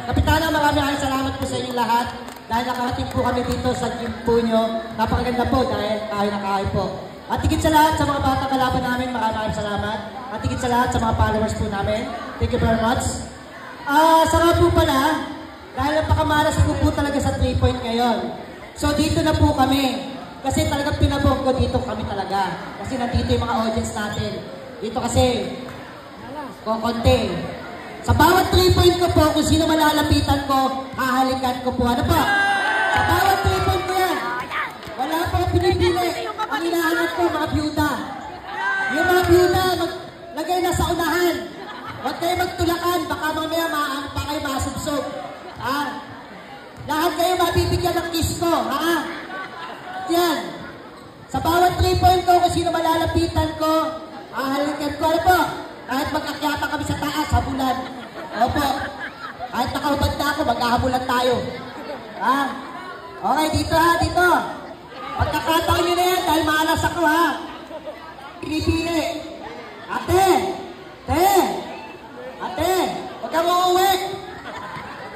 Kapitana, maraming salamat po sa inyong lahat. Dahil nakarating po kami dito sa gym po nyo. Napakaganda po dahil kain na kain po. At higit sa lahat sa mga batang kalaban namin, maraming salamat. At higit sa lahat sa mga followers po namin. Thank you very much. Sarap po pala, dahil napakamalas po po talaga sa 3-point ngayon. So dito na po kami. Kasi talagang pinabog ko dito kami talaga. Kasi nandito yung mga audience natin. Dito kasi, konti. Sa bawat 3-point ko po, kung sino malalapitan ko, hahalikan ko po. Ano po? Sa bawat 3-point ko yan. Wala pong pinipili. Ang hinahanap ko, mga byuda. Yung mga byuda, maglagay na sa unahan. Huwag kayo magtulakan, baka mamaya maaan pa kayo masubsob. Lahat kayo mabibigyan ng kiss ko, ha? Yan. Sa bawat 3-point ko, kung sino malalapitan ko, hahalikan ko. Ano po? Kahit magkakyata kami sa taas, habulan. Opo. Kahit nakaubad na ako, maghahabulan tayo. Okay, dito ha, dito. Pagkakataon nyo na yan, dahil maalas ako ha. Pinipili. Ate!